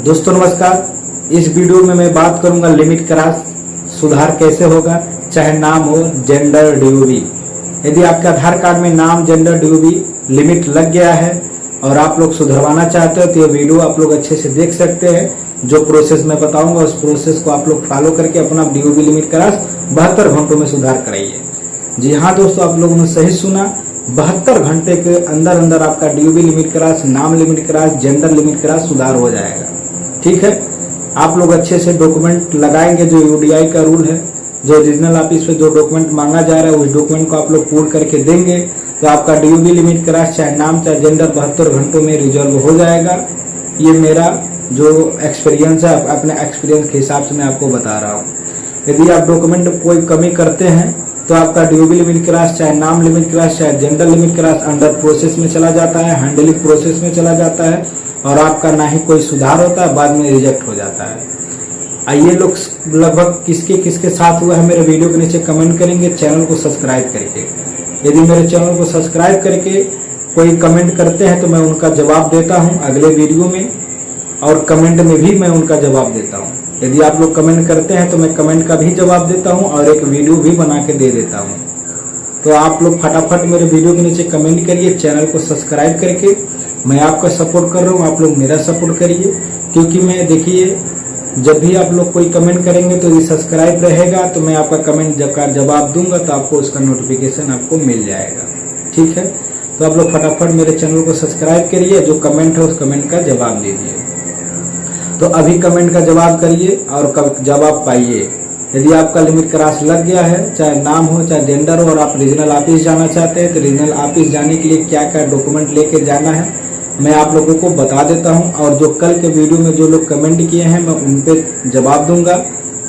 दोस्तों नमस्कार। इस वीडियो में मैं बात करूंगा लिमिट क्रॉस सुधार कैसे होगा, चाहे नाम हो, जेंडर, डीओबी। यदि आपके आधार कार्ड में नाम, जेंडर, डीओबी लिमिट लग गया है और आप लोग सुधरवाना चाहते हो तो ये वीडियो आप लोग अच्छे से देख सकते हैं। जो प्रोसेस मैं बताऊंगा उस प्रोसेस को आप लोग फॉलो करके अपना डीओबी लिमिट क्रॉस 72 घंटों में सुधार कराइए। जी हाँ दोस्तों, आप लोगों ने सही सुना। 72 घंटे के अंदर अंदर आपका डीओबी लिमिट क्रॉस, नाम limit cross, gender limit cross सुधार हो जाएगा। ठीक है, आप लोग अच्छे से डॉक्यूमेंट लगाएंगे। जो यूडीआई का रूल है, जो रीजनल ऑफिस पे जो डॉक्यूमेंट मांगा जा रहा है उस डॉक्यूमेंट को आप लोग पूर्ण करके देंगे तो आपका डीओबी लिमिट क्रॉस चाहे नाम चाहे जेंडर 72 घंटों में रिजॉल्व हो जाएगा। ये मेरा जो एक्सपीरियंस है, अपने एक्सपीरियंस के हिसाब से मैं आपको बता रहा हूँ। यदि आप डॉक्यूमेंट में कोई कमी करते हैं तो आपका डीओबी लिमिट क्रॉस चाहे नाम लिमिट क्रॉस चाहे gender limit cross under process में चला जाता है, हैंडलिंग प्रोसेस में चला जाता है और आपका ना ही कोई सुधार होता है, बाद में रिजेक्ट हो जाता है। आइए लोग लगभग किसके किसके साथ हुआ है मेरे वीडियो के नीचे कमेंट करेंगे, चैनल को सब्सक्राइब करके। यदि मेरे चैनल को सब्सक्राइब करके कोई कमेंट करते हैं तो मैं उनका जवाब देता हूं अगले वीडियो में, और कमेंट में भी मैं उनका जवाब देता हूं। यदि आप लोग कमेंट करते हैं तो मैं कमेंट का भी जवाब देता हूं और एक वीडियो भी बना के दे देता हूं। तो आप लोग फटाफट मेरे वीडियो के नीचे कमेंट करिए, चैनल को सब्सक्राइब करके। मैं आपका सपोर्ट कर रहा हूँ, आप लोग मेरा सपोर्ट करिए, क्योंकि मैं देखिए जब भी आप लोग कोई कमेंट करेंगे तो यदि सब्सक्राइब रहेगा तो मैं आपका कमेंट का जवाब दूंगा तो आपको उसका नोटिफिकेशन आपको मिल जाएगा। ठीक है, तो आप लोग फटाफट मेरे चैनल को सब्सक्राइब करिए, जो कमेंट है उस कमेंट का जवाब दीजिए। तो अभी कमेंट का जवाब करिए और जवाब पाइए। यदि आपका लिमिट क्रॉस लग गया है, चाहे नाम हो चाहे जेंडर हो, और आप रीजनल ऑफिस जाना चाहते हैं तो रीजनल ऑफिस जाने के लिए क्या क्या डॉक्यूमेंट लेके जाना है मैं आप लोगों को बता देता हूं। और जो कल के वीडियो में जो लोग कमेंट किए हैं मैं उन पे जवाब दूंगा।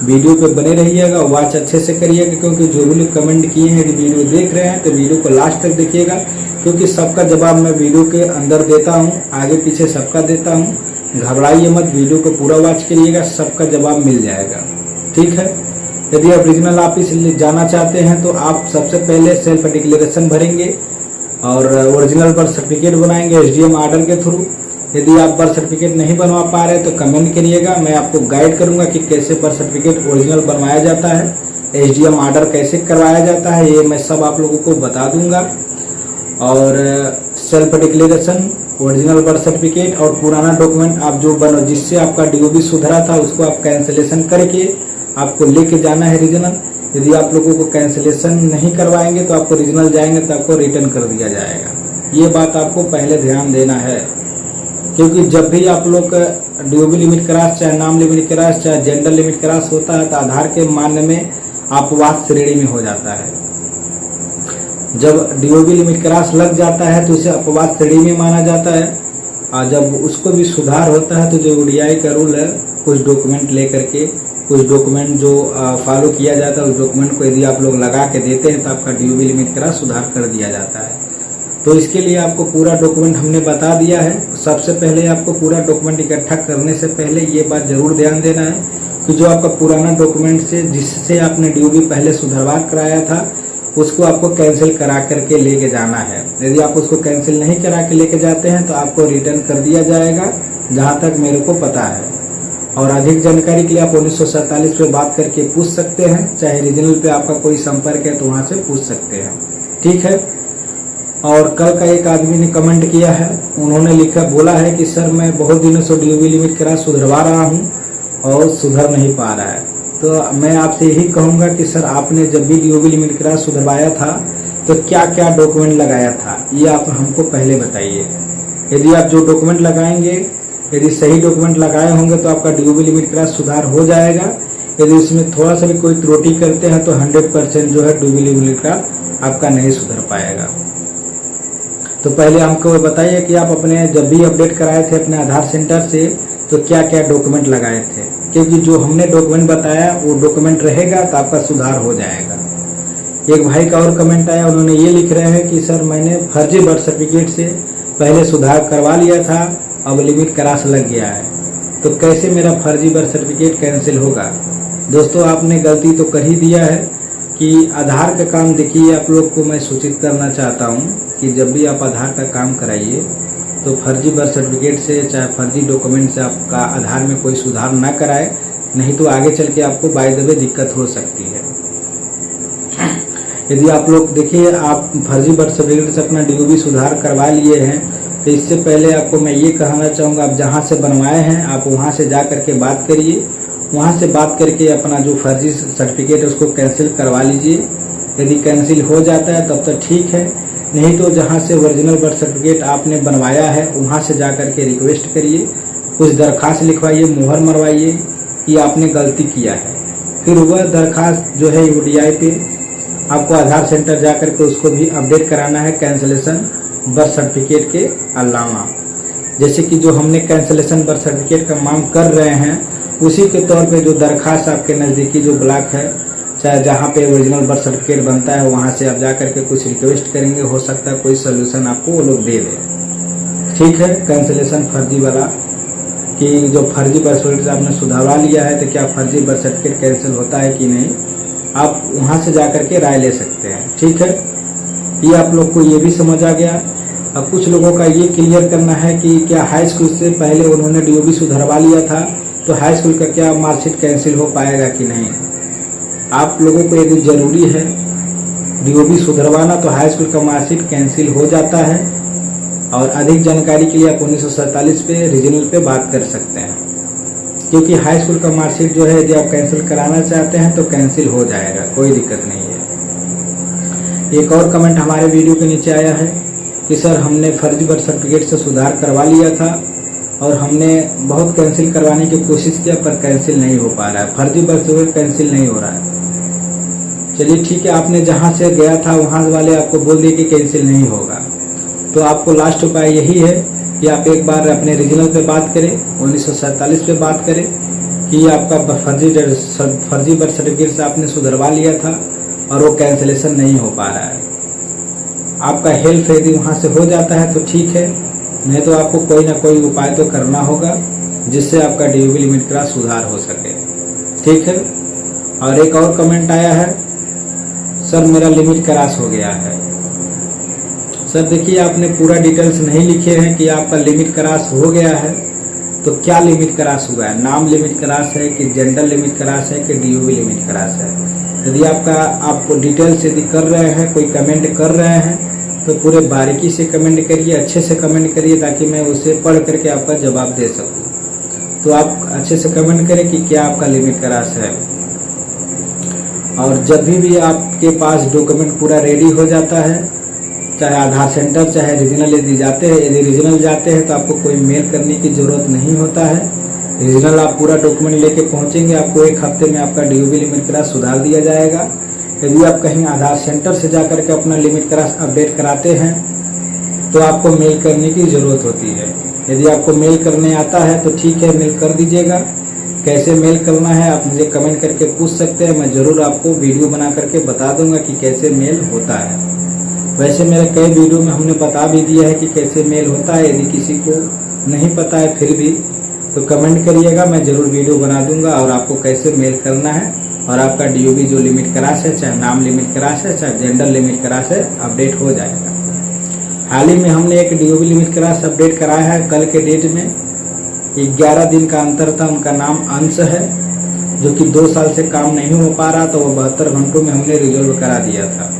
वीडियो पे बने रहिएगा, वॉच अच्छे से करिएगा, क्योंकि जो भी लोग कमेंट किए हैं, यदि वीडियो देख रहे हैं तो वीडियो को लास्ट तक देखिएगा, क्योंकि सबका जवाब मैं वीडियो के अंदर देता हूँ, आगे पीछे सबका देता हूँ। घबराइए मत, वीडियो को पूरा वॉच करिएगा, सबका जवाब मिल जाएगा। ठीक है, यदि आप रीजनल ऑफिस जाना चाहते हैं तो आप सबसे पहले सेल्फ डिक्लेरेशन भरेंगे और ओरिजिनल बर्थ सर्टिफिकेट बनाएंगे एसडीएम ऑर्डर के थ्रू। यदि आप बर्थ सर्टिफिकेट नहीं बनवा पा रहे तो कमेंट करिएगा, मैं आपको गाइड करूंगा कि कैसे बर्थ सर्टिफिकेट ओरिजिनल बनवाया जाता है, एसडीएम ऑर्डर कैसे करवाया जाता है, ये मैं सब आप लोगों को बता दूंगा। और self declaration, original birth certificate और पुराना डॉक्यूमेंट आप जो बनो जिससे आपका डीओबी सुधरा था उसको आप कैंसिलेशन करके आपको लेके जाना है रीजनल। यदि आप लोगों को कैंसिलेशन नहीं करवाएंगे तो आपको रीजनल जाएंगे तो आपको रिटर्न कर दिया जाएगा। ये बात आपको पहले ध्यान देना है, क्योंकि जब भी आप लोग डीओबी लिमिट क्रॉस चाहे नाम लिमिट क्रॉस चाहे जेंडर लिमिट क्रॉस होता है तो आधार के मान्य में अपवाद श्रेणी में हो जाता है। जब डीओबी लिमिट क्रॉस लग जाता है तो उसे अपवाद श्रेणी में माना जाता है, और जब उसको भी सुधार होता है तो जो यूडीआई का रूल है कुछ डॉक्यूमेंट लेकर के, कुछ डॉक्यूमेंट जो फॉलो किया जाता है उस डॉक्यूमेंट को यदि आप लोग लगा के देते हैं तो आपका डीओबी लिमिट क्रॉस सुधार कर दिया जाता है। तो इसके लिए आपको पूरा डॉक्यूमेंट हमने बता दिया है। सबसे पहले आपको पूरा डॉक्यूमेंट इकट्ठा करने से पहले ये बात जरूर ध्यान देना है कि जो आपका पुराना डॉक्यूमेंट से जिससे आपने डीओबी पहले सुधरवा कराया था उसको आपको कैंसिल करा करके लेके जाना है। यदि आप उसको कैंसिल नहीं करा के लेके जाते हैं तो आपको रिटर्न कर दिया जाएगा, जहां तक मेरे को पता है। और अधिक जानकारी के लिए आप 1947 पे बात करके पूछ सकते हैं, चाहे रीजनल पे आपका कोई संपर्क है तो वहां से पूछ सकते हैं। ठीक है, और कल का एक आदमी ने कमेंट किया है, उन्होंने लिखा बोला है कि सर मैं बहुत दिनों से डीओबी लिमिट क्रॉस सुधरवा रहा हूं और सुधर नहीं पा रहा है। तो मैं आपसे यही कहूंगा कि सर आपने जब भी डीओबी लिमिट क्रॉस सुधरवाया था तो क्या क्या डॉक्यूमेंट लगाया था, ये आप हमको पहले बताइए। यदि आप जो डॉक्यूमेंट लगाएंगे यदि सही डॉक्यूमेंट लगाए होंगे तो आपका डीओबी लिमिट क्रॉस सुधार हो जाएगा। यदि उसमें थोड़ा सा भी कोई त्रुटि करते हैं तो 100% जो है डीओबी लिमिट का आपका नहीं सुधर पाएगा। तो पहले हमको बताइए कि आप अपने जब भी अपडेट कराए थे अपने आधार सेंटर से तो क्या क्या डॉक्यूमेंट लगाए थे, क्योंकि जो हमने डॉक्यूमेंट बताया वो डॉक्यूमेंट रहेगा तो आपका सुधार हो जाएगा। एक भाई का और कमेंट आया, उन्होंने ये लिख रहे हैं कि सर मैंने फर्जी बर्थ सर्टिफिकेट से पहले सुधार करवा लिया था, अब लिमिट क्रॉस लग गया है, तो कैसे मेरा फर्जी बर्थ सर्टिफिकेट कैंसिल होगा। दोस्तों आपने गलती तो कर ही दिया है कि आधार का काम देखिए, आप लोग को मैं सूचित करना चाहता हूं कि जब भी आप आधार का काम कराइए तो फर्जी बर्थ सर्टिफिकेट से चाहे फर्जी डॉक्यूमेंट से आपका आधार में कोई सुधार ना कराए, नहीं तो आगे चल के आपको बाय द वे दिक्कत हो सकती है। यदि आप लोग देखिए, आप फर्जी बर्थ सर्टिफिकेट से अपना DOB सुधार करवा लिए हैं, तो इससे पहले आपको मैं ये कहना चाहूँगा, आप जहाँ से बनवाए हैं आप वहाँ से जा करके बात करिए। वहाँ से बात करके अपना जो फर्जी सर्टिफिकेट है उसको कैंसिल करवा लीजिए। यदि कैंसिल हो जाता है तब तो ठीक है, नहीं तो जहाँ से ओरिजिनल बर्थ सर्टिफिकेट आपने बनवाया है वहाँ से जा करके रिक्वेस्ट करिए, कुछ दरखास्त लिखवाइए, मुहर मरवाइए कि आपने गलती किया है। फिर वह दरखास्त जो है UDI पे आपको आधार सेंटर जा करके उसको भी अपडेट कराना है कैंसिलेशन बर्थ सर्टिफिकेट के अलावा। जैसे कि जो हमने कैंसिलेशन बर्थ सर्टिफिकेट का मांग कर रहे हैं, उसी के तौर पे जो दरखास्त आपके नज़दीकी जो ब्लॉक है, चाहे जहाँ पे ओरिजिनल बर्थ सर्टिफिकेट बनता है, वहाँ से आप जा करके कुछ रिक्वेस्ट करेंगे, हो सकता है कोई सोल्यूशन आपको वो लोग दे दें। ठीक है, कैंसिलेशन फर्जी वाला कि जो फर्जी बर्थ सर्टिफिकेट आपने सुधारवा लिया है, तो क्या फर्जी बर्थ सर्टिफिकेट कैंसिल होता है कि नहीं, आप वहाँ से जा करके राय ले सकते हैं। ठीक है, ये आप लोग को ये भी समझ आ गया। अब कुछ लोगों का ये क्लियर करना है कि क्या हाई स्कूल से पहले उन्होंने DOB सुधरवा लिया था, तो हाई स्कूल का क्या मार्कशीट कैंसिल हो पाएगा कि नहीं। आप लोगों को यदि जरूरी है DOB सुधरवाना, तो हाई स्कूल का मार्कशीट कैंसिल हो जाता है। और अधिक जानकारी के लिए आप 1947 पे रीजनल पे बात कर सकते हैं, क्योंकि हाई स्कूल का मार्कशीट जो है यदि आप कैंसिल कराना चाहते हैं तो कैंसिल हो जाएगा, कोई दिक्कत नहीं है। एक और कमेंट हमारे वीडियो के नीचे आया है कि सर हमने फर्जी बर्थ सर्टिफिकेट से सुधार करवा लिया था और हमने बहुत कैंसिल करवाने की कोशिश किया पर कैंसिल नहीं हो पा रहा है, फर्जी बर्थ सर्टिफिकेट कैंसिल नहीं हो रहा है। चलिए ठीक है, आपने जहां से गया था वहां वाले आपको बोल दिए कि कैंसिल नहीं होगा, तो आपको लास्ट उपाय यही है कि आप एक बार अपने रीजनल पे बात करें, 1947 पे बात करें कि आपका फर्जी बर्थ सर्टिफिकेट से आपने सुधरवा लिया था और वो कैंसिलेशन नहीं हो पा रहा है। आपका हेल्प यदि वहां से हो जाता है तो ठीक है, नहीं तो आपको कोई ना कोई उपाय तो करना होगा जिससे आपका DOB लिमिट क्रॉस सुधार हो सके। ठीक है, और एक और कमेंट आया है, सर मेरा लिमिट क्रॉस हो गया है। सर देखिए, आपने पूरा डिटेल्स नहीं लिखे हैं कि आपका लिमिट क्रॉस हो गया है, तो क्या लिमिट क्रॉस हुआ है, नाम लिमिट क्रॉस है कि जेंडर लिमिट क्रॉस है कि DOB लिमिट क्रॉस है। यदि आप डिटेल्स यदि कर रहे हैं, कोई कमेंट कर रहे हैं, तो पूरे बारीकी से कमेंट करिए, अच्छे से कमेंट करिए, ताकि मैं उसे पढ़ करके आपका जवाब दे सकूं। तो आप अच्छे से कमेंट करें कि क्या आपका लिमिट क्रॉस है। और जब भी आपके पास डॉक्यूमेंट पूरा रेडी हो जाता है, चाहे आधार सेंटर चाहे रीजनल यदि जाते हैं, यदि रीजनल जाते हैं तो आपको कोई मेल करने की जरूरत नहीं होता है। रीजनल आप पूरा डॉक्यूमेंट लेके पहुंचेंगे, आपको 1 हफ्ते में आपका DOB लिमिट क्रॉस सुधार दिया जाएगा। यदि आप कहीं आधार सेंटर से जाकर के अपना लिमिट क्रॉस अपडेट कराते हैं तो आपको मेल करने की जरूरत होती है। यदि आपको मेल करने आता है तो ठीक है, मेल कर दीजिएगा। कैसे मेल करना है आप मुझे कमेंट करके पूछ सकते हैं, मैं जरूर आपको वीडियो बना करके बता दूंगा कि कैसे मेल होता है। वैसे मेरे कई वीडियो में हमने बता भी दिया है कि कैसे मेल होता है। यदि किसी को नहीं पता है फिर भी तो कमेंट करिएगा, मैं जरूर वीडियो बना दूंगा और आपको कैसे मेल करना है और आपका DOB जो लिमिट क्रॉस है, चाहे नाम लिमिट क्रॉस है चाहे जेंडर लिमिट क्रॉस है, अपडेट हो जाएगा। हाल ही में हमने एक DOB लिमिट क्रॉस अपडेट कराया है, कल के डेट में 11 दिन का अंतर था। उनका नाम अंश है, जो कि 2 साल से काम नहीं हो पा रहा, तो वो 72 घंटों में हमने रिजॉल्व करा दिया था।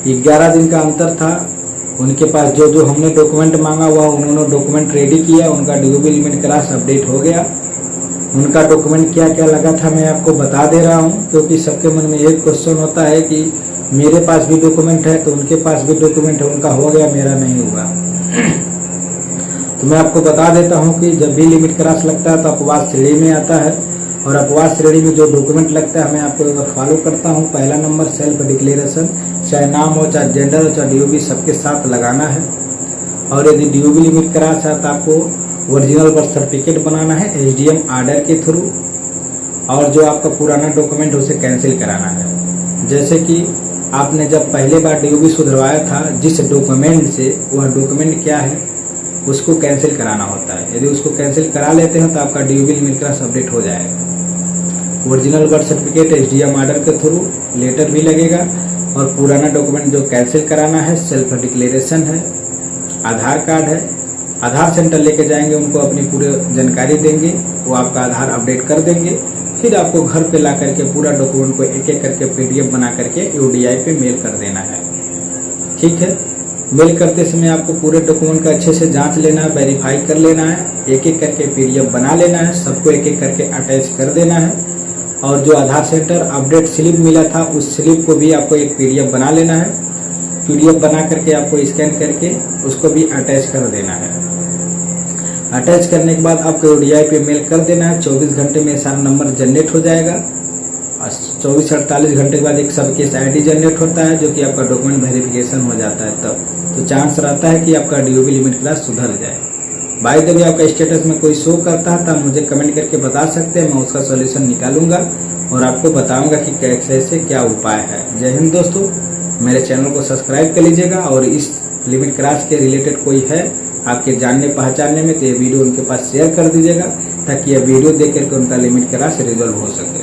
11 दिन का अंतर था। उनके पास जो हमने डॉक्यूमेंट मांगा हुआ उन्होंने डॉक्यूमेंट रेडी किया, उनका DOB लिमिट क्रॉस अपडेट हो गया। उनका डॉक्यूमेंट क्या क्या लगा था मैं आपको बता दे रहा हूं, क्योंकि सबके मन में एक क्वेश्चन होता है कि मेरे पास भी डॉक्यूमेंट है तो उनके पास भी डॉक्यूमेंट है, उनका हो गया मेरा नहीं हुआ। तो मैं आपको बता देता हूं कि जब भी लिमिट क्रॉस लगता है तो अपवाद श्रेणी में आता है, और अपवाद श्रेणी में जो डॉक्यूमेंट लगता है मैं आपको एक बार फॉलो करता हूं। पहला नंबर सेल्फ डिक्लेरेशन, चाहे नाम हो चाहे जेंडर हो चाहे DOB सबके साथ लगाना है। और यदि DOB लिमिट क्रॉस है तो आपको ओरिजिनल बर्थ सर्टिफिकेट बनाना है SDM ऑर्डर के थ्रू, और जो आपका पुराना डॉक्यूमेंट उसे कैंसिल कराना है। जैसे कि आपने जब पहले बार DOB सुधरवाया था जिस डॉक्यूमेंट से, वह डॉक्यूमेंट क्या है उसको कैंसिल कराना होता है। यदि उसको कैंसिल करा लेते हैं तो आपका DOB लिमिट क्रॉस अपडेट हो जाएगा। Original birth certificate SDM order के थ्रू लेटर भी लगेगा, और पुराना डॉक्यूमेंट जो कैंसिल कराना है सेल्फ डिक्लेरेशन है, आधार कार्ड है, आधार सेंटर लेके जाएंगे, उनको अपनी पूरी जानकारी देंगे, वो आपका आधार अपडेट कर देंगे। फिर आपको घर पे ला करके पूरा डॉक्यूमेंट को एक एक करके PDF बना करके UDI पे मेल कर देना है। ठीक है, मेल करते समय आपको पूरे डॉक्यूमेंट का अच्छे से जांच लेना है, वेरीफाई कर लेना है, एक एक करके PDF बना लेना है, सबको एक एक करके अटैच कर देना है। और जो आधार सेंटर अपडेट स्लिप मिला था उस स्लिप को भी आपको एक PDF बना लेना है। PDF बना करके आपको स्कैन करके उसको भी अटैच कर देना है। अटैच करने के बाद आपको UDI पे मेल कर देना है। 24 घंटे में सारा नंबर जनरेट हो जाएगा। 24 से 48 घंटे के बाद एक सब केस ID जनरेट होता है, जो कि आपका डॉक्यूमेंट वेरिफिकेशन हो जाता है। तब तो चांस रहता है कि आपका DOB लिमिट क्लास सुधर जाए। बाय द वे आपका स्टेटस में कोई शो करता है तो आप मुझे कमेंट करके बता सकते हैं, मैं उसका सॉल्यूशन निकालूंगा और आपको बताऊंगा कि कैसे क्या उपाय है। जय हिंद दोस्तों, मेरे चैनल को सब्सक्राइब कर लीजिएगा और इस लिमिट क्लास के रिलेटेड कोई है आपके जानने पहचानने में तो ये वीडियो उनके पास शेयर कर दीजिएगा, ताकि यह वीडियो देख करके उनका लिमिट क्लास रिजॉल्व हो सके।